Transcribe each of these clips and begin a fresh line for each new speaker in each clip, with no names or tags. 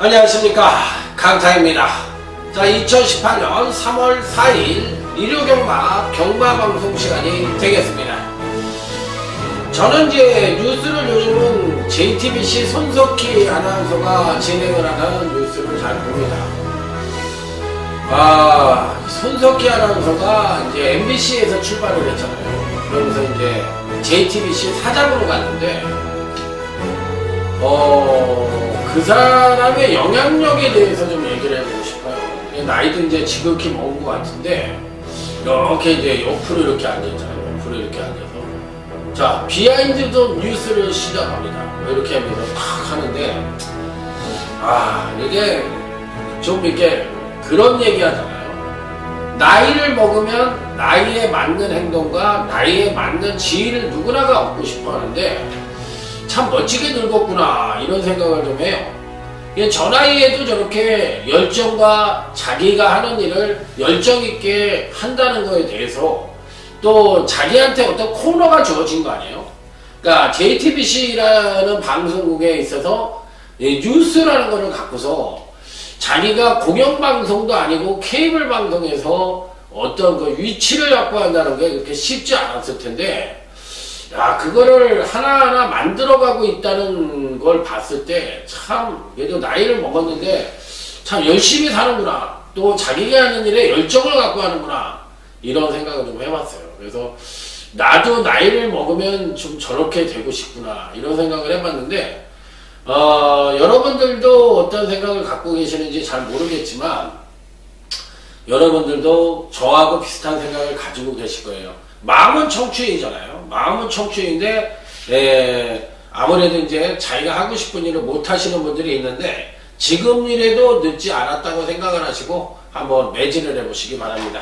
안녕하십니까, 강타입니다. 자, 2018년 3월 4일 일요경마 경마방송 시간이 되겠습니다. 저는 이제 뉴스를 요즘은 JTBC 손석희 아나운서가 진행을 하는 뉴스를 잘 봅니다. 손석희 아나운서가 이제 MBC에서 출발을 했잖아요. 그러면서 이제 JTBC 사장으로 갔는데 그 사람의 영향력에 대해서 좀 얘기를 해보고 싶어요. 나이도 이제 지극히 먹은 것 같은데 이렇게 이제 옆으로 이렇게 앉아있잖아요. 옆으로 이렇게 앉아서 자, 비하인드 더 뉴스를 시작합니다. 이렇게 하면서 탁 하는데 이게 좀 이렇게 그런 얘기 하잖아요. 나이를 먹으면 나이에 맞는 행동과 나이에 맞는 지위를 누구나가 얻고 싶어 하는데 참 멋지게 늙었구나, 이런 생각을 좀 해요. 저 나이에도 저렇게 열정과 자기가 하는 일을 열정있게 한다는 거에 대해서 또 자기한테 어떤 코너가 주어진 거 아니에요? 그러니까 JTBC라는 방송국에 있어서 뉴스라는 거를 갖고서 자기가 공영방송도 아니고 케이블 방송에서 어떤 그 위치를 확보한다는 게 그렇게 쉽지 않았을 텐데, 그거를 하나하나 만들어가고 있다는 걸 봤을 때 참 얘도 나이를 먹었는데 참 열심히 사는구나, 또 자기가 하는 일에 열정을 갖고 하는구나, 이런 생각을 좀 해봤어요. 그래서 나도 나이를 먹으면 좀 저렇게 되고 싶구나, 이런 생각을 해봤는데 여러분들도 어떤 생각을 갖고 계시는지 잘 모르겠지만 여러분들도 저하고 비슷한 생각을 가지고 계실 거예요. 마음은 청춘이잖아요. 마음은 청춘인데 아무래도 이제 자기가 하고 싶은 일을 못 하시는 분들이 있는데 지금이라도 늦지 않았다고 생각을 하시고 한번 매진을 해보시기 바랍니다.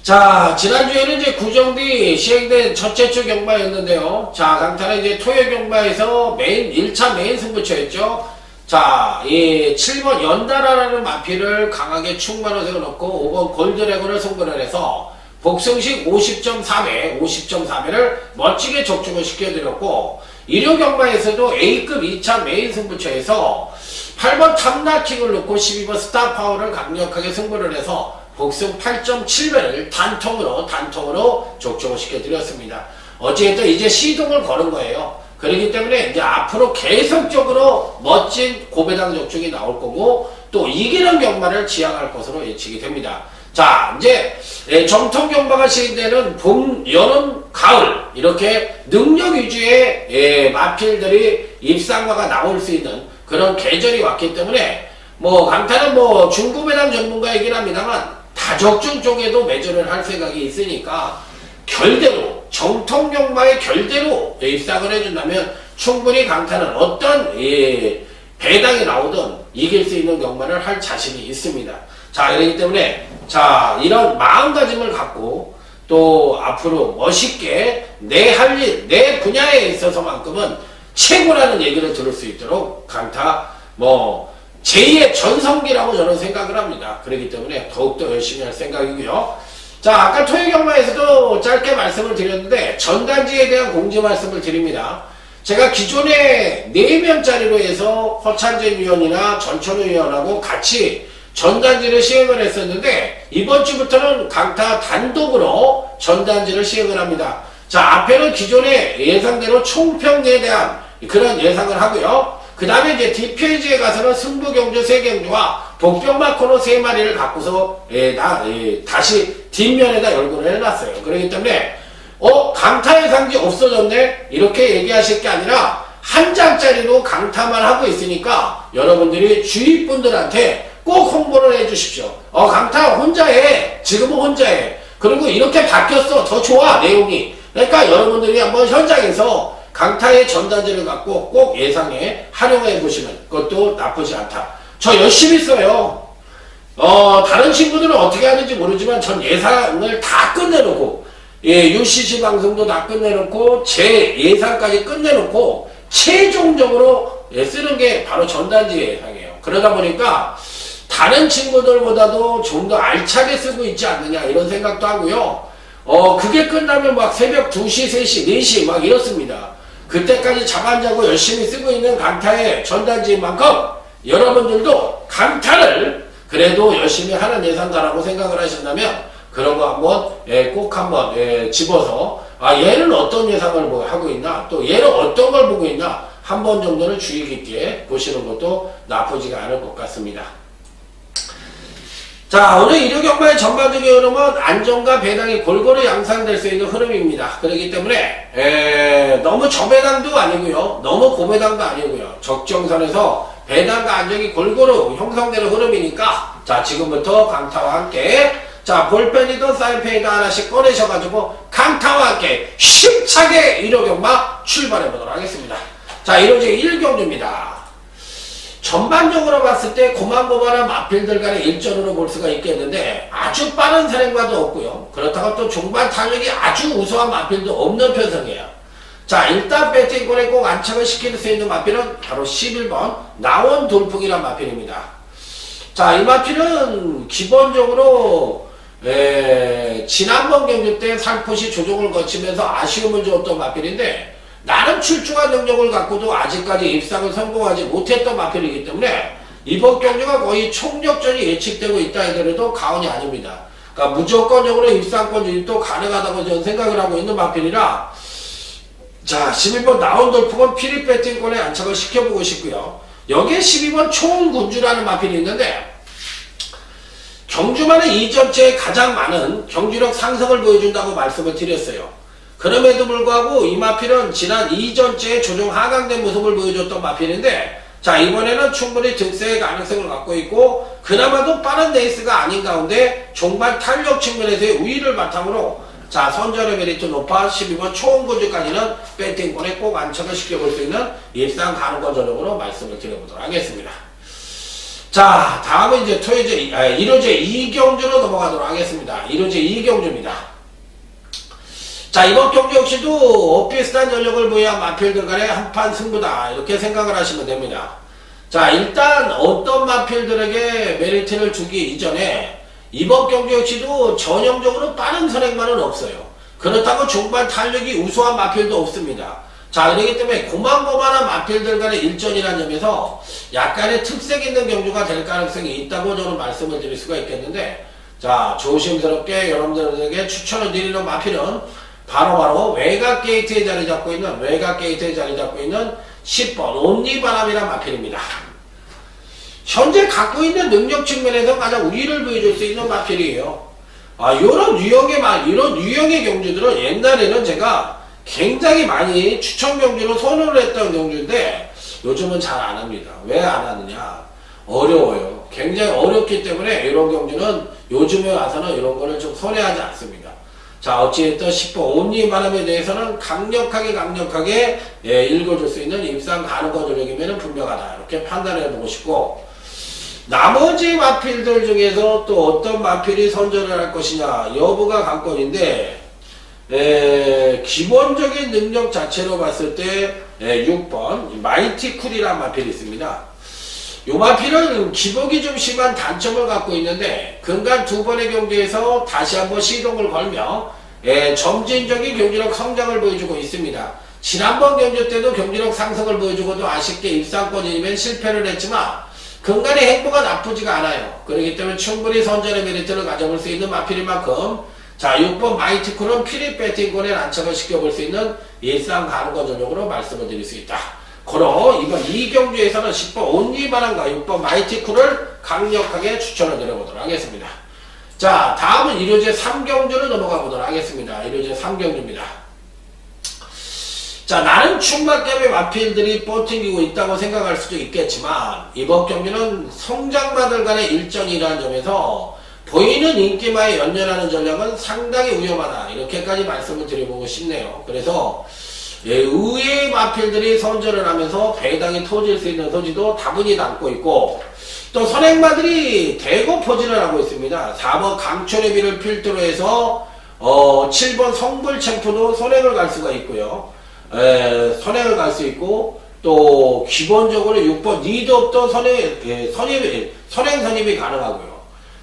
자, 지난주에는 이제 구정뒤 시행된 첫째 주 경마였는데요. 자, 강타는 이제 토요 경마에서 1차 메인 승부처였죠. 자, 이 7번 연달아라는 마피를 강하게 충만을 세워놓고 5번 골드레곤을 승부를 해서 복승식 50.3회를 멋지게 적중을 시켜드렸고, 일요경마에서도 A급 2차 메인 승부처에서 8번 탐나킹을 넣고 12번 스타파워를 강력하게 승부를 해서 복승 8.7배를 단통으로 적중을 시켜드렸습니다. 어찌됐든 이제 시동을 거는 거예요. 그렇기 때문에 이제 앞으로 계속적으로 멋진 고배당 적중이 나올 거고 또 이기는 경마를 지향할 것으로 예측이 됩니다. 자, 이제 정통 경마가 시행되는 봄, 여름, 가을 이렇게 능력 위주의 마필들이 입상마가 나올 수 있는 그런 계절이 왔기 때문에 강타는 중고배당 전문가이긴 합니다만 다적중 쪽에도 매진을 할 생각이 있으니까 결대로 정통 경마의 결대로 입상을 해준다면 충분히 강타는 어떤 배당이 나오든 이길 수 있는 경마를 할 자신이 있습니다. 자, 그렇기 때문에 이런 마음가짐을 갖고 또 앞으로 멋있게 내 할 일, 내 분야에 있어서만큼은 최고라는 얘기를 들을 수 있도록 강타 제2의 전성기라고 저는 생각을 합니다. 그렇기 때문에 더욱더 열심히 할 생각이고요. 자, 아까 토요경마에서도 짧게 말씀을 드렸는데 전단지에 대한 공지 말씀을 드립니다. 제가 기존에 4명짜리로 해서 허찬재 위원이나 전천우 위원하고 같이 전단지를 시행을 했었는데 이번 주부터는 강타 단독으로 전단지를 시행을 합니다. 자, 앞에는 기존에 예상대로 총평에 대한 그런 예상을 하고요. 그 다음에 이제 뒷페이지에 가서는 승부경주 3경주와 복병마 코너 3마리를 갖고서 다시 뒷면에다 열거를 해놨어요. 그렇기 때문에 강타 예상지 없어졌네, 이렇게 얘기하실 게 아니라 한 장짜리로 강타만 하고 있으니까 여러분들이 주위 분들한테 꼭 홍보를 해주십시오. 강타 혼자 해. 지금은 혼자 해. 그리고 이렇게 바뀌었어. 더 좋아, 내용이. 그러니까 여러분들이 한번 현장에서 강타의 전단지를 갖고 꼭 예상에 활용해 보시면 그것도 나쁘지 않다. 저 열심히 써요. 다른 친구들은 어떻게 하는지 모르지만 전 예상을 다 끝내놓고, UCC 방송도 다 끝내놓고, 제 예상까지 끝내놓고, 최종적으로 쓰는 게 바로 전단지 예상이에요. 그러다 보니까, 다른 친구들보다도 좀 더 알차게 쓰고 있지 않느냐, 이런 생각도 하고요. 그게 끝나면 막 새벽 2시, 3시, 4시 막 이렇습니다. 그때까지 잠 안 자고 열심히 쓰고 있는 강타의 전단지인 만큼 여러분들도 강타를 그래도 열심히 하는 예상가라고 생각을 하신다면 그런 거 한번 꼭 한번 집어서 얘는 어떤 예상을 하고 있나 또 얘는 어떤 걸 보고 있나 한 번 정도는 주의 깊게 보시는 것도 나쁘지가 않을 것 같습니다. 자, 오늘 일요경마의 전반적인 흐름은 안정과 배당이 골고루 양상될 수 있는 흐름입니다. 그렇기 때문에 너무 저배당도 아니고요. 너무 고배당도 아니고요. 적정선에서 배당과 안정이 골고루 형성되는 흐름이니까 자, 지금부터 강타와 함께 자, 볼펜이든 사인펜이든 하나씩 꺼내셔가지고 강타와 함께 힘차게 일요경마 출발해보도록 하겠습니다. 자, 이로제 1경주입니다. 전반적으로 봤을 때 고만고만한 마필들 간의 일전으로 볼 수가 있겠는데 아주 빠른 선행마도 없고요. 그렇다고 또 종반 탄력이 아주 우수한 마필도 없는 편성이에요. 자, 일단 배팅권에 꼭 안착을 시킬 수 있는 마필은 바로 11번 나온 돌풍이란 마필입니다. 자, 이 마필은 기본적으로 지난번 경주 때 살포시 조정을 거치면서 아쉬움을 주었던 마필인데 나름 출중한 능력을 갖고도 아직까지 입상을 성공하지 못했던 마필이기 때문에 이번 경주가 거의 총력전이 예측되고 있다 하더라도 가언이 아닙니다. 그러니까 무조건적으로 입상권 유입도 가능하다고 저는 생각을 하고 있는 마필이라 자, 12번 나온 돌풍은 피리 배팅권에 안착을 시켜보고 싶고요. 여기에 12번 총군주라는 마필이 있는데 경주만의 이전체에 가장 많은 경주력 상승을 보여준다고 말씀을 드렸어요. 그럼에도 불구하고 이 마필은 지난 이전체에 조정 하강된 모습을 보여줬던 마필인데 자, 이번에는 충분히 득세의 가능성을 갖고 있고 그나마도 빠른 레이스가 아닌 가운데 종반 탄력 측면에서의 우위를 바탕으로 자, 선전의 메리트 높아 12번 초원군주까지는 배팅권에 꼭 안착을 시켜볼 수 있는 입상 가능권 전적으로 말씀을 드려보도록 하겠습니다. 자, 다음은 이제 1호제 2경주로 넘어가도록 하겠습니다. 1호제 2경주입니다. 자, 이번 경주 역시도 비슷한 전력을 보유한 마필들 간의 한판 승부다 이렇게 생각을 하시면 됩니다. 자, 일단 어떤 마필들에게 메리트를 주기 이전에 이번 경주 역시도 전형적으로 빠른 선행만은 없어요. 그렇다고 종반 탄력이 우수한 마필도 없습니다. 자, 그렇기 때문에 고만고만한 마필들 간의 일전이라는 점에서 약간의 특색 있는 경주가 될 가능성이 있다고 저는 말씀을 드릴 수가 있겠는데 자, 조심스럽게 여러분들에게 추천을 드리는 마필은 바로 외곽 게이트에 자리 잡고 있는 10번 옴니바람이란 마필입니다. 현재 갖고 있는 능력 측면에서 가장 우위를 보여줄 수 있는 마필이에요. 이런 유형의 경주들은 옛날에는 제가 굉장히 많이 추천 경주로 선호를 했던 경주인데 요즘은 잘 안 합니다. 왜 안 하느냐? 어려워요. 굉장히 어렵기 때문에 이런 경주는 요즘에 와서는 이런 거를 좀 선호하지 않습니다. 자, 어찌됐든 10번 옴니바람에 대해서는 강력하게 읽어줄 수 있는 입상 가능권 전력이면 분명하다 이렇게 판단을 해보고 싶고 나머지 마필들 중에서 또 어떤 마필이 선전을 할 것이냐 여부가 관건인데 기본적인 능력 자체로 봤을 때 6번 마이티쿨이라는 마필이 있습니다. 요 마필은 기복이 좀 심한 단점을 갖고 있는데 근간 두 번의 경기에서 다시 한번 시동을 걸며 점진적인 경기력 성장을 보여주고 있습니다. 지난번 경주 때도 경기력 상승을 보여주고도 아쉽게 입상권 진입엔 실패를 했지만 근간의 행보가 나쁘지가 않아요. 그렇기 때문에 충분히 선전의 메리트를 가져볼 수 있는 마필인 만큼 자, 6번 마이티쿨은 피리 배팅권에 안착을 시켜볼 수 있는 일상 가능권 전적으로 말씀을 드릴 수 있다. 그러 이번 2경주에서는 10번 옴니바람과 6번 마이티쿨을 강력하게 추천을 드려보도록 하겠습니다. 자, 다음은 1호제 3경주로 넘어가 보도록 하겠습니다. 1호제 3경주입니다. 자, 나름 충만감의 마필들이 뻗팅기고 있다고 생각할 수도 있겠지만 이번 경기는 성장마들 간의 일전이라는 점에서 보이는 인기마에 연연하는 전략은 상당히 위험하다 이렇게까지 말씀을 드려보고 싶네요. 그래서 의외의 마필들이 선전을 하면서 배당이 터질 수 있는 소지도 다분히 남고 있고 또 선행마들이 대거 포진을 하고 있습니다. 4번 강철의비를 필두로 해서 7번 성불챔프도 선행을 갈 수가 있고요. 선행을 갈 수 있고 또 기본적으로 6번 니도 없던 선행 선입이 가능하고요.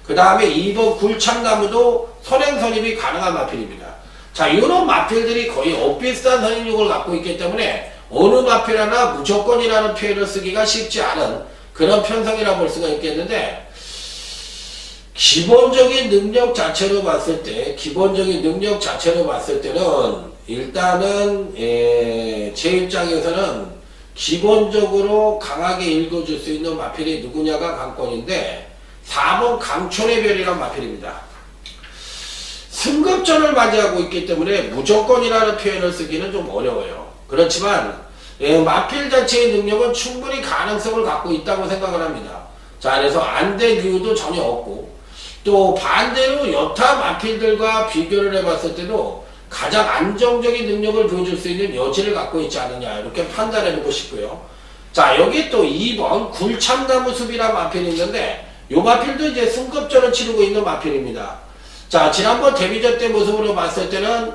그 다음에 2번 굴참나무도 선행 선입이 가능한 마필입니다. 자, 이런 마필들이 거의 엇비슷한 선행력을 갖고 있기 때문에 어느 마필 하나 무조건이라는 표현을 쓰기가 쉽지 않은 그런 편성이라고 볼 수가 있겠는데, 기본적인 능력 자체로 봤을 때, 는 일단은 제 입장에서는 기본적으로 강하게 읽어줄 수 있는 마필이 누구냐가 관건인데, 4번 강촌의 별이란 마필입니다. 승급전을 맞이하고 있기 때문에 무조건이라는 표현을 쓰기는 좀 어려워요. 그렇지만 마필 자체의 능력은 충분히 가능성을 갖고 있다고 생각을 합니다. 자, 그래서 안 될 이유도 전혀 없고, 또 반대로 여타 마필들과 비교를 해봤을 때도 가장 안정적인 능력을 보여줄 수 있는 여지를 갖고 있지 않느냐, 이렇게 판단해보고 싶고요. 자, 여기 또 2번 굴참나무 숲이라는 마필이 있는데, 이 마필도 이제 승급전을 치르고 있는 마필입니다. 자, 지난번 데뷔전 때 모습으로 봤을 때는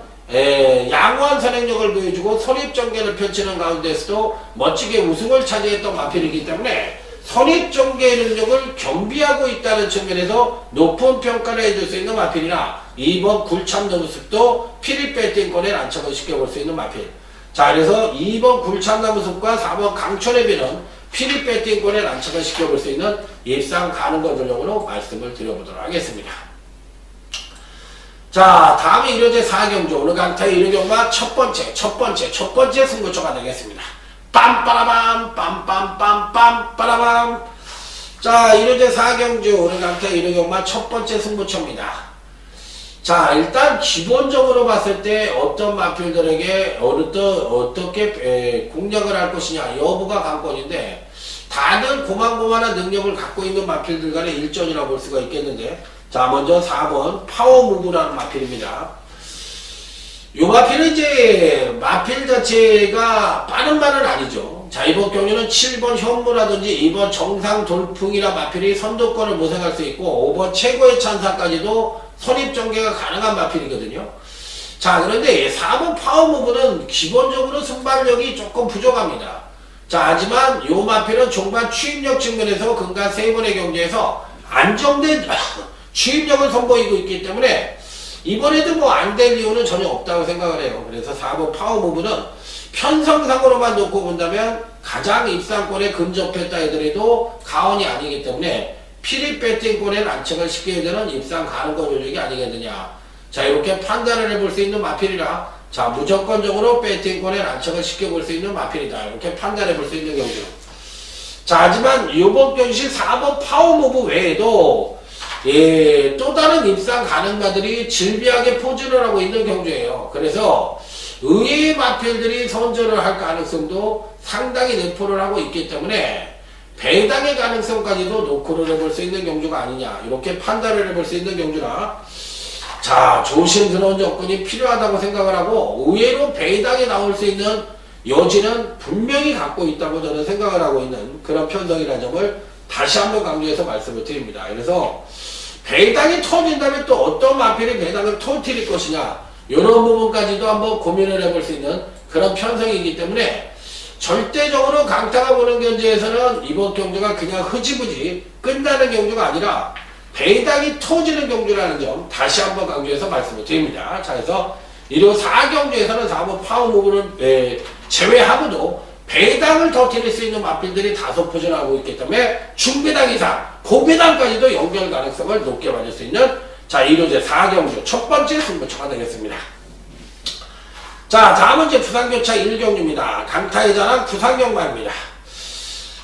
양호한 선행력을 보여주고 선입전개를 펼치는 가운데서도 멋지게 우승을 차지했던 마필이기 때문에 선입전개 능력을 겸비하고 있다는 측면에서 높은 평가를 해줄 수 있는 마필이나, 2번 굴참나무 숲도 피리 배팅권에 안착을 시켜볼 수 있는 마필. 자, 그래서 2번 굴참나무 숲과 4번 강촌의 별은 피리 배팅권에 안착을 시켜볼 수 있는 입상 가능권 전형으로 말씀을 드려보도록 하겠습니다. 자, 다음에 1호제 4경주, 오늘 강타의 1호경마 첫 번째 승부처가 되겠습니다. 빰빠라밤, 빰빰빰빰, 빠라밤. 자, 1호제 4경주, 오늘 강타의 1호경마 첫 번째 승부처입니다. 자, 일단 기본적으로 봤을 때 어떤 마필들에게 어떻게 공략을 할 것이냐 여부가 관건인데, 다들 고만고만한 능력을 갖고 있는 마필들 간의 일전이라고 볼 수가 있겠는데, 자, 먼저 4번 파워무브라는 마필입니다. 요 마필은 이제 마필 자체가 빠른 말은 아니죠. 자, 이번 경기는 7번 현무라든지 2번 정상 돌풍이라 마필이 선두권을 모색할 수 있고, 5번 최고의 찬사까지도 선입전개가 가능한 마필이거든요. 자, 그런데 4번 파워무브는 기본적으로 순발력이 조금 부족합니다. 자, 하지만 요 마필은 종반 추임력 측면에서 근간 3번의 경기에서 안정된 추임력을 선보이고 있기 때문에 이번에도 뭐 안 될 이유는 전혀 없다고 생각을 해요. 그래서 4번 파워무브는 편성상으로만 놓고 본다면 가장 입상권에 근접했다 하더라도 가언이 아니기 때문에 피리 배팅권에 안착을 시켜야 되는 입상 가능권 요력이 아니겠느냐. 자, 이렇게 판단을 해볼 수 있는 마필이라, 자, 무조건적으로 배팅권에 안착을 시켜볼 수 있는 마필이다, 이렇게 판단해볼 수 있는 경주. 자, 하지만 이번 경시 4번 파워무브 외에도 또 다른 입상 가능가들이 질비하게 포진을 하고 있는 경주예요. 그래서 의외의 마필들이 선전을 할 가능성도 상당히 내포를 하고 있기 때문에 배당의 가능성까지도 노크를 해볼 수 있는 경주가 아니냐, 이렇게 판단을 해볼 수 있는 경주라, 자, 조심스러운 접근이 필요하다고 생각을 하고, 의외로 배당에 나올 수 있는 여지는 분명히 갖고 있다고 저는 생각을 하고 있는 그런 편성이라는 점을 다시 한번 강조해서 말씀을 드립니다. 그래서 배당이 터진다면 또 어떤 마필이 배당을 터뜨릴 것이냐, 이런 부분까지도 한번 고민을 해볼 수 있는 그런 편성이기 때문에 절대적으로 강타가 보는 경주에서는 이번 경주가 그냥 흐지부지 끝나는 경주가 아니라 배당이 터지는 경주라는 점 다시 한번 강조해서 말씀을 드립니다. 자, 그래서 1호 4경주에서는 4번 파워무브를 제외하고도 배당을 터뜨릴 수 있는 마필들이 다소 포진하고 있기 때문에 중배당 이상, 고배당까지도 연결 가능성을 높게 받을 수 있는, 자, 1호제 4경주 첫 번째 승부처가 되겠습니다. 자, 다음은 이제 부산교차 1경주입니다. 강타의 자랑 부산경마입니다.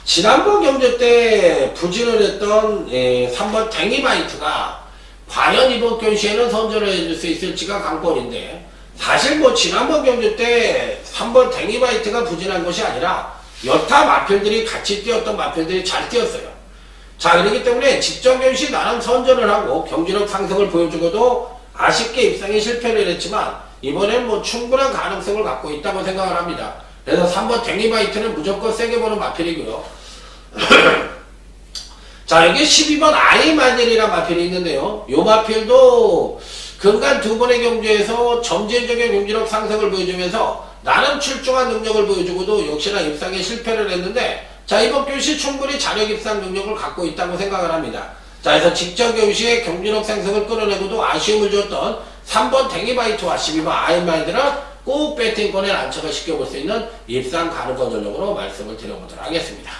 지난번 경주 때 부진을 했던 3번 댕이바이트가 과연 이번 경시에는 선전을 해줄 수 있을지가 관건인데, 사실 뭐 지난번 경주 때 3번 댕이바이트가 부진한 것이 아니라 여타 마필들이 같이 뛰었던 마필들이 잘 뛰었어요. 자, 그렇기 때문에 직전 경시 나름 선전을 하고 경기력 상승을 보여주고도 아쉽게 입상에 실패를 했지만 이번엔 뭐 충분한 가능성을 갖고 있다고 생각을 합니다. 그래서 3번 댕이바이트는 무조건 세게 보는 마필이고요. 자, 여기 12번 아이마닐이라는 마필이 있는데요. 이 마필도 근간 두 번의 경주에서 점진적인 경기력 상승을 보여주면서 나름 출중한 능력을 보여주고도 역시나 입상에 실패를 했는데, 자, 이번 경시 충분히 자력 입상 능력을 갖고 있다고 생각을 합니다. 자, 그래서 직전 경시에 경기력 상승을 끌어내고도 아쉬움을 줬던 3번 댕이바이트와 12번 아이마닐은 꼭 배팅권에 안착을 시켜볼 수 있는 입상 가능권 전형으로 말씀을 드려보도록 하겠습니다.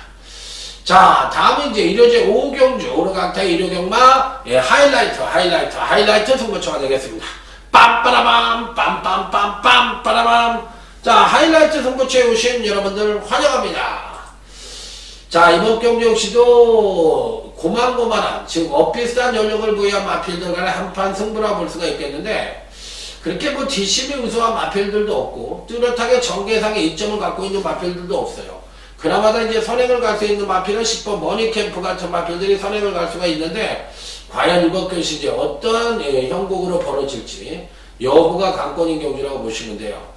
자, 다음은 이제 1호제 5경주, 오르강타의 1호 경마, 예, 하이라이트 승부처가 되겠습니다. 빰빠라밤, 빰빰빰빰, 빠라밤. 자, 하이라이트 승부처에 오신 여러분들 환영합니다. 자, 이번 경주 역시도 고만고만한, 즉, 엇비슷한 전력을 부여한 마필들 간의 한판 승부라 볼 수가 있겠는데, 그렇게 뭐 뒷심이 우수한 마필들도 없고, 뚜렷하게 전개상의 이점을 갖고 있는 마필들도 없어요. 그나마다 이제 선행을 갈 수 있는 마필은 10번 머니캠프 같은 마필들이 선행을 갈 수가 있는데, 과연 이번 경시 이제 어떤 형국으로 벌어질지 여부가 관건인 경주라고 보시면 돼요.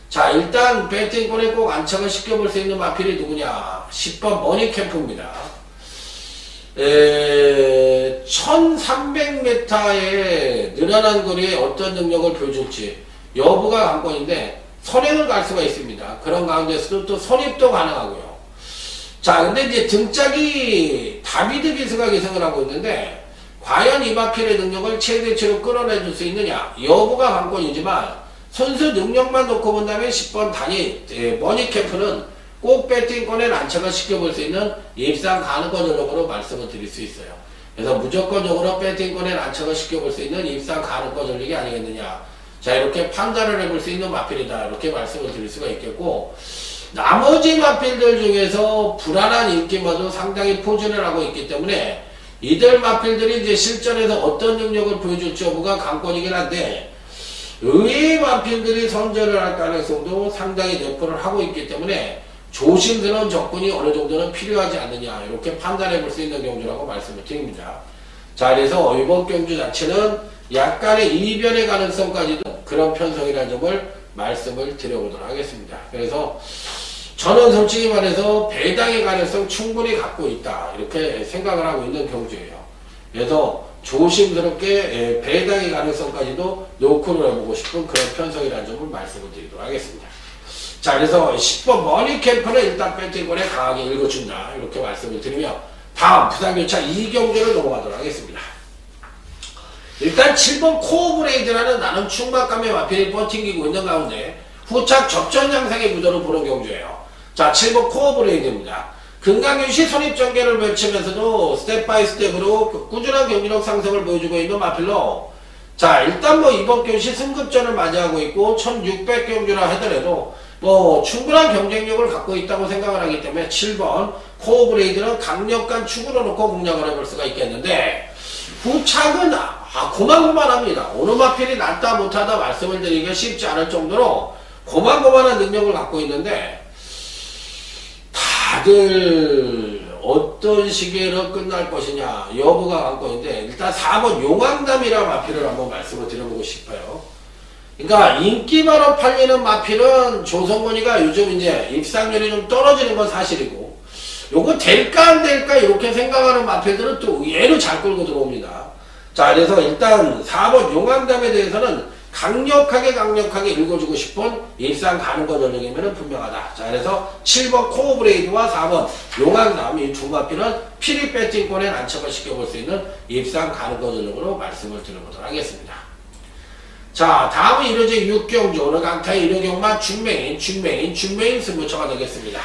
자, 일단 배팅권에 꼭 안착을 시켜볼 수 있는 마필이 누구냐? 10번 머니캠프입니다. 1300m의 늘어난 거리에 어떤 능력을 보여줄지 여부가 관건인데, 선행을 갈 수가 있습니다. 그런 가운데서도 또 선입도 가능하고요. 자, 근데 이제 등짝이 다비드 기수가 기승을 하고 있는데, 과연 이 마필의 능력을 최대치로 끌어내줄 수 있느냐 여부가 관건이지만, 선수 능력만 놓고 본다면 10번 단위 머니캠프는 꼭 배팅권에 안착을 시켜볼 수 있는 입상 가능권 전력으로 말씀을 드릴 수 있어요. 그래서 무조건적으로 배팅권에 안착을 시켜볼 수 있는 입상 가능권 전력이 아니겠느냐, 자, 이렇게 판단을 해볼 수 있는 마필이다, 이렇게 말씀을 드릴 수가 있겠고, 나머지 마필들 중에서 불안한 인기마도 상당히 포진을 하고 있기 때문에 이들 마필들이 이제 실전에서 어떤 능력을 보여줄지 여부가 관건이긴 한데, 의외의 마필들이 선전을 할 가능성도 상당히 내포를 하고 있기 때문에 조심스러운 접근이 어느 정도는 필요하지 않느냐, 이렇게 판단해 볼 수 있는 경주라고 말씀을 드립니다. 자, 그래서 이번 경주 자체는 약간의 이변의 가능성까지도 그런 편성이라는 점을 말씀을 드려보도록 하겠습니다. 그래서 저는 솔직히 말해서 배당의 가능성 충분히 갖고 있다, 이렇게 생각을 하고 있는 경주예요. 그래서 조심스럽게 배당의 가능성까지도 노크를 해보고 싶은 그런 편성이라는 점을 말씀을 드리도록 하겠습니다. 자, 그래서 10번 머니캠프는 일단 배팅권에 강하게 읽어준다, 이렇게 말씀을 드리며, 다음 부산교차 2경주를 넘어가도록 하겠습니다. 일단 7번 코어브레이드라는 나름 충만감의 마필이 버팅기고 있는 가운데 후착 접전 양상의 구도를 보는 경주예요. 자, 7번 코어브레이드입니다. 금강균시 선입전개를 펼치면서도 스텝 바이 스텝으로 꾸준한 경기력 상승을 보여주고 있는 마필로, 자, 일단 뭐 이번 경시 승급전을 맞이하고 있고 1600경주라 하더라도 뭐 충분한 경쟁력을 갖고 있다고 생각을 하기 때문에 7번 코어브레이드는 강력한 축으로 놓고 공략을 해볼 수가 있겠는데, 후착은 고만고만합니다. 어느 마필이 낫다 못하다 말씀을 드리기가 쉽지 않을 정도로 고만고만한 능력을 갖고 있는데, 다들 어떤 시기로 끝날 것이냐 여부가 관건인데, 일단 4번 용왕담이라는 마필을 한번 말씀을 드려보고 싶어요. 그러니까 인기바로 팔리는 마필은 조성문이가 요즘 이제 입상률이 좀 떨어지는 건 사실이고, 요거 될까 안 될까 이렇게 생각하는 마필들은 또 의외로 잘 끌고 들어옵니다. 자, 그래서 일단 4번 용왕담에 대해서는 강력하게 읽어주고 싶은 입상 가능권 전력이면 분명하다. 자, 그래서 7번 코어브레이드와 4번 용왕담 이 두 마필은 피리 배팅권에 안착을 시켜볼 수 있는 입상 가능권 전력으로 말씀을 드려보도록 하겠습니다. 자, 다음은 1호제 6경주 오르강타의 1호 경마 준메인 승부처가 되겠습니다.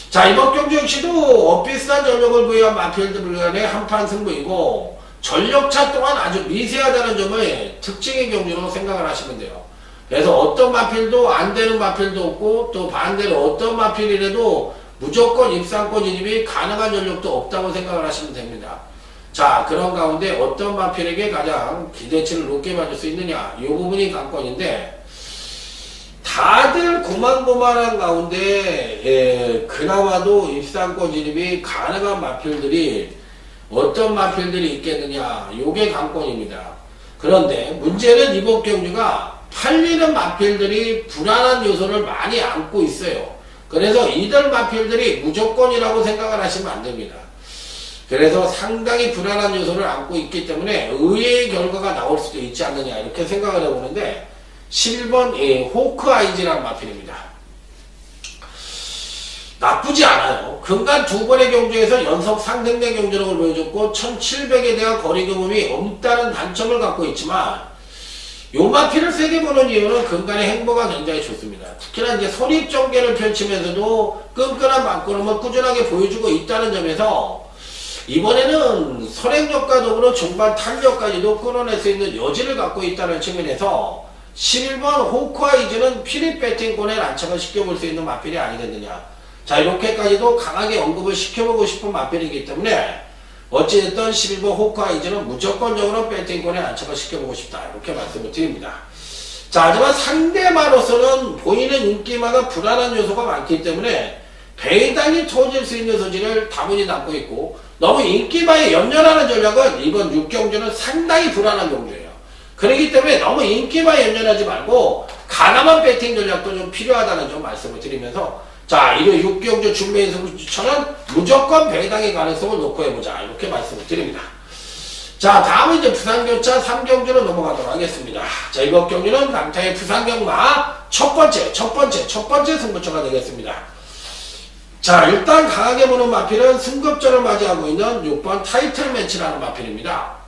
자, 이번 경주 역시도 엇비슷한 전력을 부여한 마필들 간의 한판 승부이고, 전력차 또한 아주 미세하다는 점을 특징의 경주로 생각을 하시면 돼요. 그래서 어떤 마필도 안 되는 마필도 없고, 또 반대로 어떤 마필이라도 무조건 입상권 진입이 가능한 전력도 없다고 생각을 하시면 됩니다. 자, 그런 가운데 어떤 마필에게 가장 기대치를 높게 받을 수 있느냐, 이 부분이 관건인데, 다들 고만고만한 가운데 그나마도 입상권 진입이 가능한 마필들이 어떤 마필들이 있겠느냐, 요게 관건입니다. 그런데 문제는 이번 경주가 팔리는 마필들이 불안한 요소를 많이 안고 있어요. 그래서 이들 마필들이 무조건이라고 생각을 하시면 안 됩니다. 그래서 상당히 불안한 요소를 안고 있기 때문에 의외의 결과가 나올 수도 있지 않느냐, 이렇게 생각을 해보는데, 11번 호크아이즈라는 마필입니다. 나쁘지 않아요. 근간 두 번의 경주에서 연속 상승된 경주력을 보여줬고 1700에 대한 거리 경험이 없다는 단점을 갖고 있지만, 요 마필을 세게 보는 이유는 근간의 행보가 굉장히 좋습니다. 특히나 이제 선입전개를 펼치면서도 끈끈한 맞걸음을 꾸준하게 보여주고 있다는 점에서 이번에는 선행력과 더불어 중반 탄력까지도 끌어낼 수 있는 여지를 갖고 있다는 측면에서 11번 호크아이즈는 피릿 배팅권에 난착을 시켜볼 수 있는 마필이 아니겠느냐. 자, 이렇게까지도 강하게 언급을 시켜보고 싶은 마필이기 때문에 어찌됐든 11번 호크아이즈는 무조건적으로 배팅권에 난착을 시켜보고 싶다. 이렇게 말씀을 드립니다. 자, 하지만 상대마로서는 보이는 인기마가 불안한 요소가 많기 때문에 배당이 터질 수 있는 소지를 다분히 담고 있고 너무 인기마에 연연하는 전략은 이번 6경주는 상당히 불안한 경주예요. 그렇기 때문에 너무 인기마에 연연하지 말고 가감한 배팅 전략도 좀 필요하다는 점 말씀을 드리면서 자, 이로 6경주 준비인 승부처는 무조건 배당의 가능성을 놓고 해보자. 이렇게 말씀을 드립니다. 자, 다음은 이제 부산교차 3경주로 넘어가도록 하겠습니다. 자, 이번 경주는 강타의 부산경마 첫 번째 승부처가 되겠습니다. 자, 일단 강하게 보는 마필은 승급전을 맞이하고 있는 6번 타이틀 매치라는 마필입니다.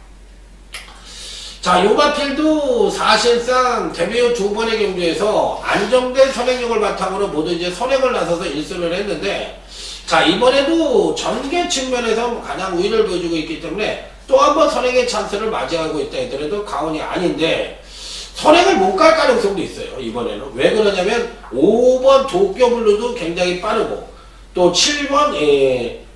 자, 요 마필도 사실상 데뷔 후 2번의 경주에서 안정된 선행력을 바탕으로 모두 이제 선행을 나서서 1승을 했는데, 자, 이번에도 전개 측면에서 가장 우위를 보여주고 있기 때문에 또 한 번 선행의 찬스를 맞이하고 있다 하더라도 과언이 아닌데, 선행을 못 갈 가능성도 있어요, 이번에는. 왜 그러냐면, 5번 도쿄블루도 굉장히 빠르고, 또 7번,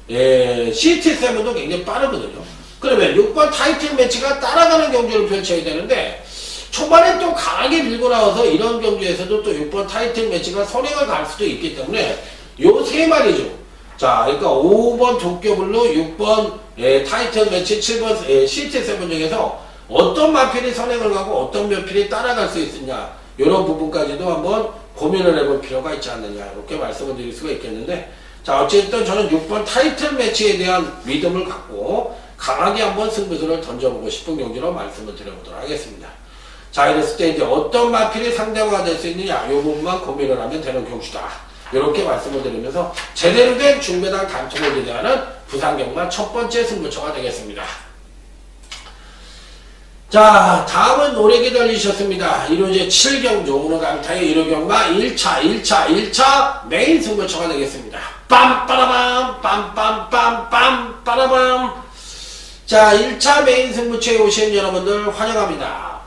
CT7도 굉장히 빠르거든요. 그러면 6번 타이틀 매치가 따라가는 경주를 펼쳐야 되는데 초반에 또 강하게 밀고 나와서 이런 경주에서도 또 6번 타이틀 매치가 선행을 갈 수도 있기 때문에 요 세 마리죠. 자, 그러니까 5번 도쿄블루, 6번 타이틀 매치, 7번 CT7 중에서 어떤 마필이 선행을 가고 어떤 마필이 따라갈 수 있느냐 이런 부분까지도 한번 고민을 해볼 필요가 있지 않느냐 이렇게 말씀을 드릴 수가 있겠는데, 자, 어쨌든 저는 6번 타이틀 매치에 대한 믿음을 갖고 강하게 한번 승부수를 던져보고 싶은 경기로 말씀을 드려보도록 하겠습니다. 자, 이랬을 때 이제 어떤 마필이 상대가 될 수 있느냐, 이 부분만 고민을 하면 되는 경주다. 이렇게 말씀을 드리면서 제대로 된 중매당 단통을 기대하는 부산경마 첫 번째 승부처가 되겠습니다. 자, 다음은 오래 기다리셨습니다. 1호제 7경주, 오늘 강타의 1호경마 1차 메인 승부처가 되겠습니다. 빰빠라밤, 빰빰빰빰, 빠라밤. 자, 1차 메인 승부처에 오신 여러분들 환영합니다.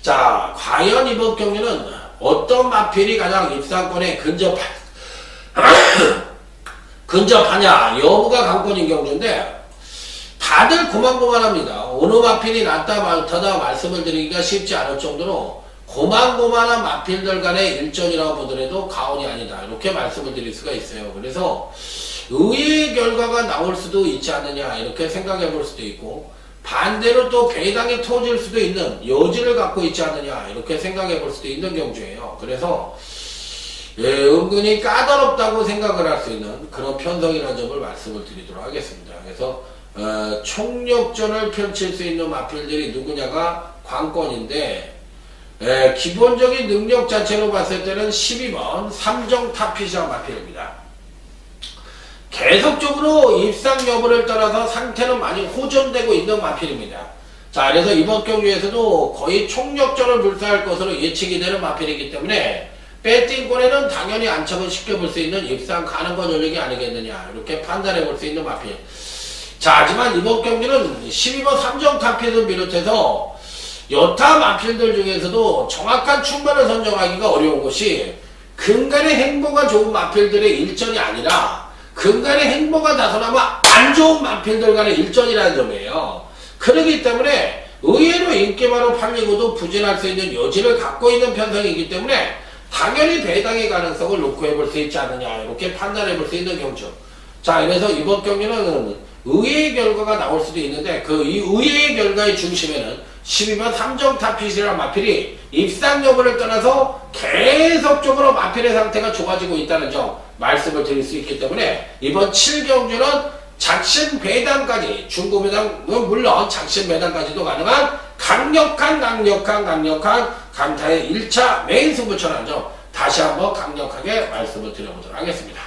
자, 과연 이번 경기는 어떤 마필이 가장 입상권에 근접하냐 여부가 관건인 경주인데 다들 고만고만합니다. 어느 마필이 낫다 많다 말씀을 드리기가 쉽지 않을 정도로 고만고만한 마필들 간의 일전이라고 보더라도 가언이 아니다 이렇게 말씀을 드릴 수가 있어요. 그래서 의외의 결과가 나올 수도 있지 않느냐 이렇게 생각해 볼 수도 있고, 반대로 또 배당이 터질 수도 있는 여지를 갖고 있지 않느냐 이렇게 생각해 볼 수도 있는 경주예요. 그래서 은근히 까다롭다고 생각을 할 수 있는 그런 편성이라는 점을 말씀을 드리도록 하겠습니다. 그래서 총력전을 펼칠 수 있는 마필들이 누구냐가 관건인데, 기본적인 능력 자체로 봤을 때는 12번 삼정타피샤 마필입니다. 계속적으로 입상 여부를 떠나서 상태는 많이 호전되고 있는 마필입니다. 자, 그래서 이번 경주에서도 거의 총력전을 불사할 것으로 예측이 되는 마필이기 때문에 배팅권에는 당연히 안착을 시켜볼 수 있는 입상 가능한 전력이 아니겠느냐 이렇게 판단해 볼 수 있는 마필. 자, 하지만 이번 경기는 12번 삼정타피를 비롯해서 여타 마필들 중에서도 정확한 충반을 선정하기가 어려운 것이 근간의 행보가 좋은 마필들의 일전이 아니라 근간의 행보가 나서나마 안 좋은 마필들 간의 일전이라는 점이에요. 그렇기 때문에 의외로 인기마로 팔리고도 부진할 수 있는 여지를 갖고 있는 편성이기 때문에 당연히 배당의 가능성을 놓고 해볼 수 있지 않느냐 이렇게 판단해 볼 수 있는 경주. 자, 그래서 이번 경기는 의외의 결과가 나올 수도 있는데 그 이 의외의 결과의 중심에는 12번 삼정타핏이라는 마필이 입상 여부를 떠나서 계속적으로 마필의 상태가 좋아지고 있다는 점 말씀을 드릴 수 있기 때문에 이번 7경주는 작심 배당까지, 중고배당은 물론 작심 배당까지도 가능한 강력한 강타의 1차 메인 승부처라는 점 다시 한번 강력하게 말씀을 드려보도록 하겠습니다.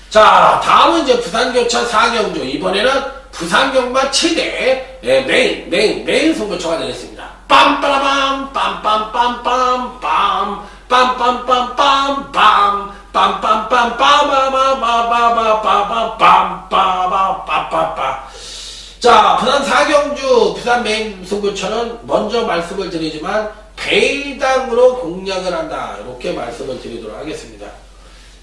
자, 다음은 이제 부산교차 4경주, 이번에는 부산 경마 최대 메인 승부처가 되겠습니다. 빰빠라밤 빰빰빰빰빰 빰빰빰빰빰빰 빰빰빰빰빰빰빰빰빰빰빰빰빰빰빰빰빰. 자, 부산 4경주 부산 메인 승부처는 먼저 말씀을 드리지만 배당으로 공략을 한다, 이렇게 말씀을 드리도록 하겠습니다.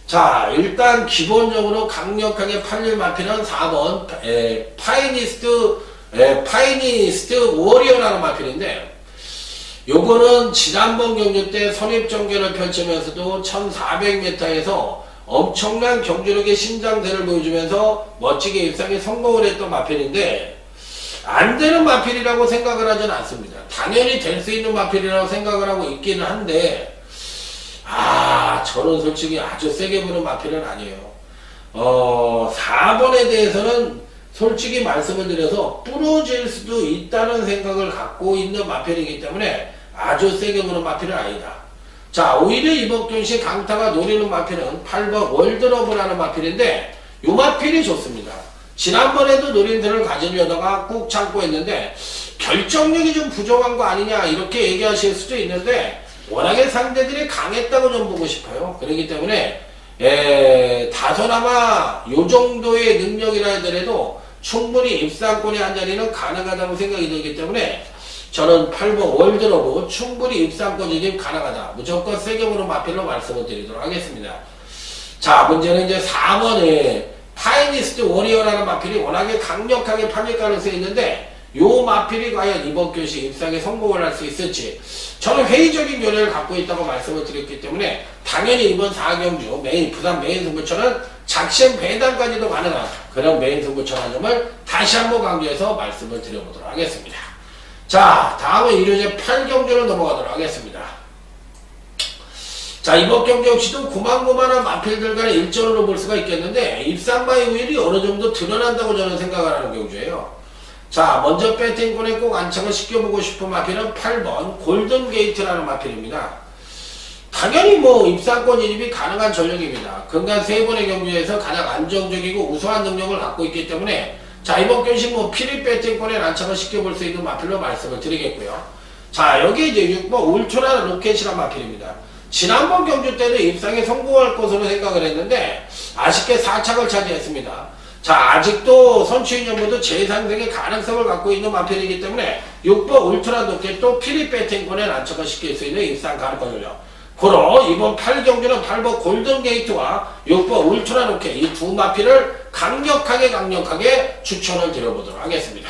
자, 일단 기본적으로 강력하게 팔릴 마필은 4번 파이니스트 워리어라는 마필인데, 요거는 지난번 경주 때 선입정계를 펼치면서도 1400m에서 엄청난 경주력의 신장대를 보여주면서 멋지게 입상에 성공을 했던 마필인데, 안 되는 마필이라고 생각을 하지는 않습니다. 당연히 될 수 있는 마필이라고 생각을 하고 있기는 한데, 저는 솔직히 아주 세게 보는 마필은 아니에요. 4번에 대해서는 솔직히 말씀을 드려서 부러질 수도 있다는 생각을 갖고 있는 마필이기 때문에 아주 세게 보는 마필은 아니다. 자, 오히려 이번 경시 강타가 노리는 마필은 8번 월드러브라는 마필인데, 요 마필이 좋습니다. 지난번에도 노린들을 가지려다가 꾹 참고 했는데 결정력이 좀 부족한 거 아니냐, 이렇게 얘기하실 수도 있는데, 워낙에 상대들이 강했다고 좀 보고 싶어요. 그렇기 때문에 다소나마 요 정도의 능력이라 하더라도 충분히 입상권의 한 자리는 가능하다고 생각이 들기 때문에 저는 8번 월드러브 충분히 입상권 진입 가능하다, 무조건 세게 보는 마필로 말씀을 드리도록 하겠습니다. 자, 문제는 이제 4번에 파이니스트 워리어라는 마필이 워낙에 강력하게 팔릴 가능성이 있는데, 요 마필이 과연 이번 교시 입상에 성공을 할 수 있을지 저는 회의적인 견해를 갖고 있다고 말씀을 드렸기 때문에, 당연히 이번 4경주 부산 메인 승부처는 작심 배당까지도 가능한 그런 메인 승부처라는 점을 다시 한번 강조해서 말씀을 드려보도록 하겠습니다. 자, 다음은 일요일 8경주로 넘어가도록 하겠습니다. 자, 이번 경주 역시도 고만고만한 마필들 간의 일전으로 볼 수가 있겠는데, 입상마의 우위이 어느 정도 드러난다고 저는 생각을 하는 경주예요. 자, 먼저 배팅권에 꼭 안착을 시켜보고 싶은 마필은 8번 골든게이트라는 마필입니다. 당연히 입상권 진입이 가능한 전력입니다. 근간 3번의 경주에서 가장 안정적이고 우수한 능력을 갖고 있기 때문에, 자, 이번 경시 피리 배팅권에 안착을 시켜볼 수 있는 마필로 말씀을 드리겠고요. 자, 여기 이제 6번 울트라는 로켓이라는 마필입니다. 지난번 경주 때는 입상에 성공할 것으로 생각을 했는데 아쉽게 4착을 차지했습니다. 자, 아직도 선취인연보도 재상승의 가능성을 갖고 있는 마필이기 때문에 6번 울트라 로켓도 피리 배팅권에 안착을 시킬 수 있는 입상 가능성을요. 고로 이번 8경주는 8번 골든게이트와 6번 울트라 로켓, 이 두 마필을 강력하게 추천을 드려보도록 하겠습니다.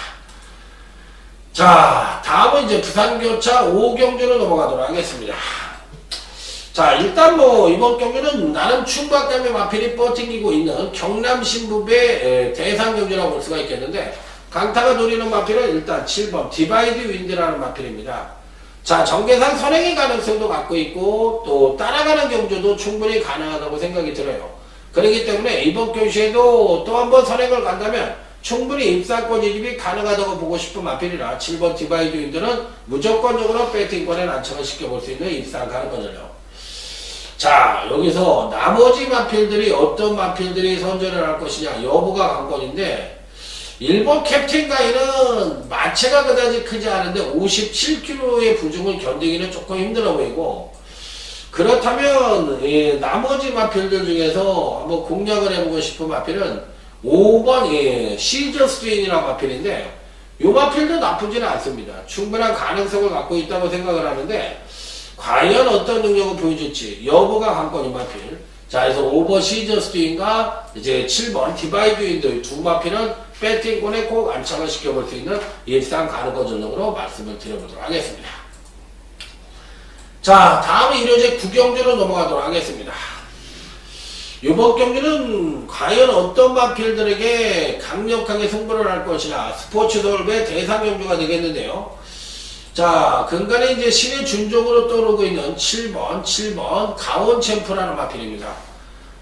자, 다음은 이제 부산교차 5경주로 넘어가도록 하겠습니다. 자, 일단 이번 경주는 나름 충박감의 마필이 버팅기고 있는 경남 신부배 대상 경주라고 볼 수가 있겠는데, 강타가 노리는 마필은 일단 7번 디바이드 윈드라는 마필입니다. 자, 정계상 선행의 가능성도 갖고 있고 또 따라가는 경주도 충분히 가능하다고 생각이 들어요. 그렇기 때문에 이번 경주에도 또 한 번 선행을 간다면 충분히 입상권 진입이 가능하다고 보고 싶은 마필이라 7번 디바이드 윈드는 무조건적으로 배팅권에 안착을 시켜볼 수 있는 입상 가능성을요. 자, 여기서 나머지 마필들이 어떤 마필들이 선전을 할 것이냐 여부가 관건인데, 일본 캡틴 가이는 마체가 그다지 크지 않은데 57kg의 부중을 견디기는 조금 힘들어 보이고, 그렇다면 나머지 마필들 중에서 한번 공략을 해보고 싶은 마필은 5번 시저 스트레인이라는 마필인데, 이 마필도 나쁘지는 않습니다. 충분한 가능성을 갖고 있다고 생각을 하는데, 과연 어떤 능력을 보여줄지 여부가 관건인 마필. 자, 그래서 5번 시저 스트레인과 이제 7번 디바이드 윈드 두 마필은 배팅권에 꼭 안착을 시켜볼 수 있는 일상 가능성 전력으로 말씀을 드려보도록 하겠습니다. 자, 다음은 일요일 9경주로 넘어가도록 하겠습니다. 이번 경주는 과연 어떤 마필들에게 강력하게 승부를 할 것이냐, 스포츠 서울배 대상 경주가 되겠는데요. 자, 근간에 이제 신의 준종으로 떠오르고 있는 7번 강원 챔프라는 마필입니다.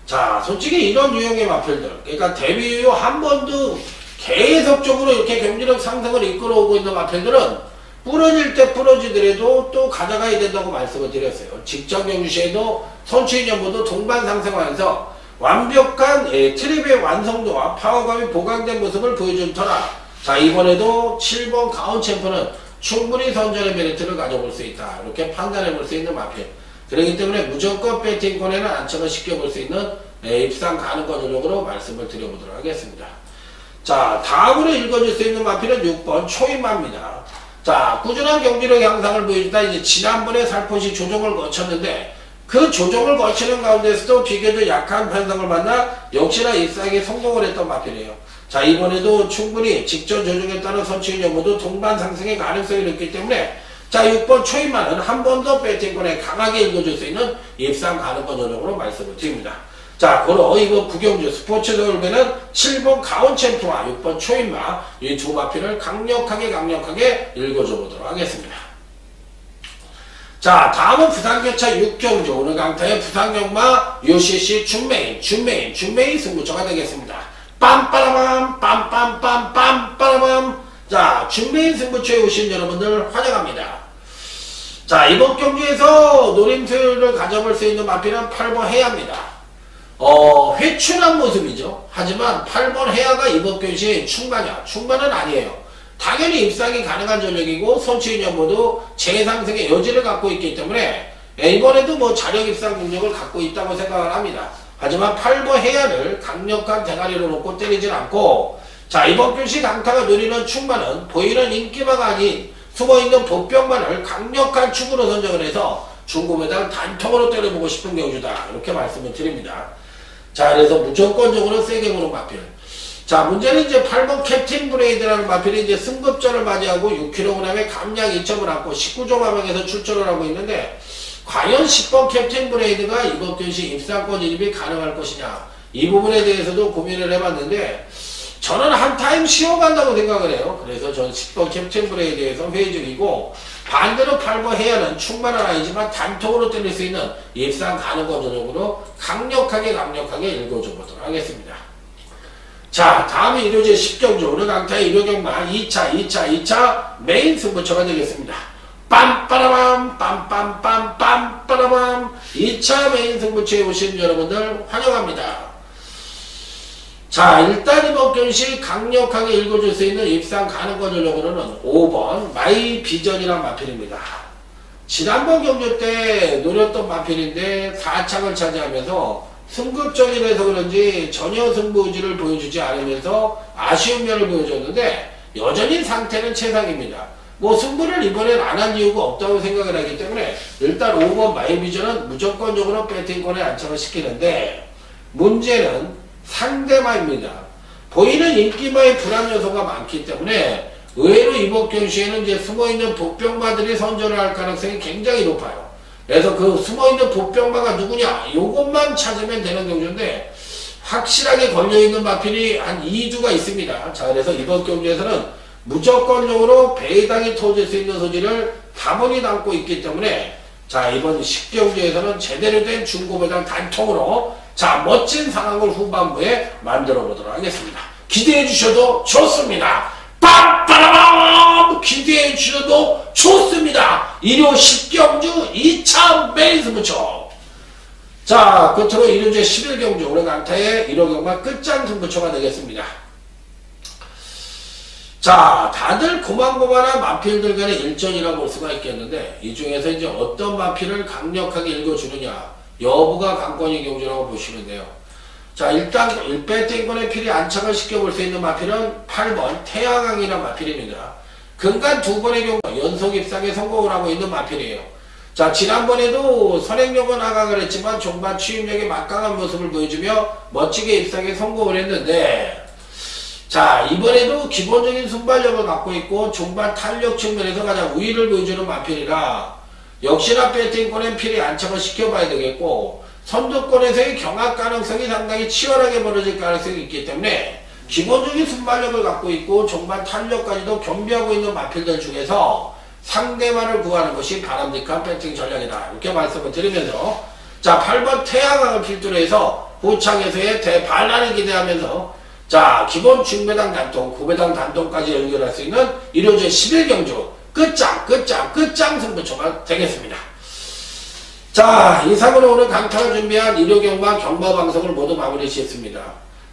자, 솔직히 이런 유형의 마필들, 그러니까 데뷔 이후 한 번도 계속적으로 이렇게 경기력 상승을 이끌어오고 있는 마필들은 부러질 때 부러지더라도 또 가져가야 된다고 말씀을 드렸어요. 직전 경주 시에도 선취인 연보도 동반 상승하면서 완벽한 트립의 완성도와 파워감이 보강된 모습을 보여준 터라 자 이번에도 7번 가온 챔프는 충분히 선전의 메리트를 가져볼 수 있다. 이렇게 판단해 볼 수 있는 마필. 그렇기 때문에 무조건 배팅권에는 안착을 시켜볼 수 있는 입상 가능 거절력으로 말씀을 드려보도록 하겠습니다. 자 다음으로 읽어줄 수 있는 마필은 6번 초인마입니다. 자 꾸준한 경기력 향상을 보여주다 이제 지난번에 살포시 조정을 거쳤는데 그 조정을 거치는 가운데서도 비교적 약한 편성을 만나 역시나 입상에 성공을 했던 마필이에요. 자 이번에도 충분히 직전 조정에 따른 선취인 여부도 동반 상승의 가능성이 높기 때문에 자 6번 초인마는 한 번 더 배팅권에 강하게 읽어줄 수 있는 입상 가능 거절력으로 말씀을 드립니다. 자 고로 이번 구경주 스포츠 서울배는 7번 가온 챔프와 6번 초인마 이 두 마필을 강력하게 읽어줘 보도록 하겠습니다. 자 다음은 부산교차 6경주 오늘 강타의 부산경마 UCC 준메인 승부처가 되겠습니다. 빰빠라밤 빰빰빰빰빠라밤 자 준메인 승부처에 오신 여러분들 환영합니다. 자 이번 경기에서 노림수를 가져볼 수 있는 마필은 8번 해야입니다. 회춘한 모습이죠. 하지만 8번 해야가 이번 경기에 충만은 아니에요. 당연히 입상이 가능한 전력이고 선취인 여부도 재상승의 여지를 갖고 있기 때문에 이번에도 뭐 자력 입상 능력을 갖고 있다고 생각을 합니다. 하지만 8번 해야를 강력한 대가리로 놓고 때리진 않고 자 이번 경시 강타가 누리는 충만은 보이는 인기마가 아닌 숨어있는 복병만을 강력한 축으로 선정을 해서 중고배당 단통으로 때려보고 싶은 경주다 이렇게 말씀을 드립니다. 자 그래서 무조건적으로 세게 보는 마필. 자 문제는 이제 8번 캡틴 브레이드라는 마필이 이제 승급전을 맞이하고 6kg의 감량 2첩을 안고 19종 화명에서 출전을 하고 있는데 과연 10번 캡틴 브레이드가 이번 경시 입상권 진입이 가능할 것이냐 이 부분에 대해서도 고민을 해봤는데 저는 한 타임 쉬어간다고 생각을 해요. 그래서 저는 10번 캡틴 브레이드에서 회의 중이고 반대로 8번 해야는 충만은 아니지만 단통으로 때릴 수 있는 입상 가능 거절력으로 강력하게 읽어줘 보도록 하겠습니다. 자 다음은 일요제 10경주 오늘 강타의 일요경마 2차 메인 승부처가 되겠습니다. 빰빠라밤 빰빰빰빰빠라밤 2차 메인 승부처에 오신 여러분들 환영합니다. 자 일단 이번 경시 강력하게 읽어줄 수 있는 입상 가능 거절력으로는 5번 마이 비전이란 마필입니다. 지난번 경주 때 노렸던 마필인데 4착을 차지하면서 승급전이라서 그런지 전혀 승부 의지를 보여주지 않으면서 아쉬운 면을 보여줬는데 여전히 상태는 최상입니다. 뭐 승부를 이번엔 안 한 이유가 없다고 생각을 하기 때문에 일단 5번 마이비전은 무조건적으로 배팅권에 안착을 시키는데 문제는 상대마입니다. 보이는 인기마의 불안 요소가 많기 때문에 의외로 이번 경시에는 이제 숨어있는 복병마들이 선전을 할 가능성이 굉장히 높아요. 그래서 그 숨어있는 복병마가 누구냐 요것만 찾으면 되는 경주인데 확실하게 걸려있는 마필이 한 2주가 있습니다. 자 그래서 이번 경주에서는 무조건적으로 배당이 터질 수 있는 소지를 다분히 담고 있기 때문에 자 이번 10경주에서는 제대로 된 중고배당 단통으로 자 멋진 상황을 후반부에 만들어 보도록 하겠습니다. 기대해 주셔도 좋습니다. 빰빠라밤 기대해 주셔도 좋습니다. 일요 10경주 2차 메인 승부처. 자 끝으로 일요제 11경주 오늘 강타의 1호 경마 끝장 승부처가 되겠습니다. 자 다들 고만고만한 마필들 간의 일전이라고 볼 수가 있겠는데 이 중에서 이제 어떤 마필을 강력하게 읽어주느냐 여부가 관건인 경주라고 보시면 돼요. 자 일단 1배팅권의 필이 안착을 시켜볼 수 있는 마필은 8번 태양왕이라는 마필입니다. 근간 2번의 경우 연속 입상에 성공을 하고 있는 마필이에요. 자 지난번에도 선행력은 하강을 했지만 종반 취임력의 막강한 모습을 보여주며 멋지게 입상에 성공을 했는데 자 이번에도 기본적인 순발력을 갖고 있고 종반 탄력 측면에서 가장 우위를 보여주는 마필이라 역시나 배팅권의 필이 안착을 시켜봐야 되겠고 선두권에서의 경합 가능성이 상당히 치열하게 벌어질 가능성이 있기 때문에 기본적인 순발력을 갖고 있고 종반 탄력까지도 겸비하고 있는 마필들 중에서 상대만을 구하는 것이 바람직한 배팅 전략이다 이렇게 말씀을 드리면서 자 8번 태양왕을 필두로 해서 후창에서의 대반란을 기대하면서 자 기본 중배당 단통, 구배당 단통까지 연결할 수 있는 1호제 11경주 끝장 승부처가 되겠습니다. 자, 이상으로 오늘 강타가 준비한 일요경마 경마방송을 모두 마무리 짓습니다.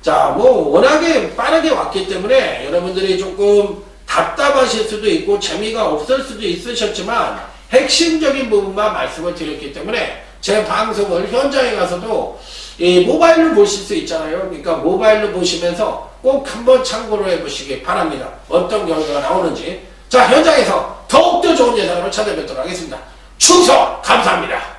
자, 뭐 워낙에 빠르게 왔기 때문에 여러분들이 조금 답답하실 수도 있고 재미가 없을 수도 있으셨지만 핵심적인 부분만 말씀을 드렸기 때문에 제 방송을 현장에 가서도 이 모바일로 보실 수 있잖아요. 그러니까 모바일로 보시면서 꼭 한번 참고를 해보시기 바랍니다. 어떤 결과가 나오는지. 자, 현장에서 더욱더 좋은 예상으로 찾아뵙도록 하겠습니다. 충성! 감사합니다.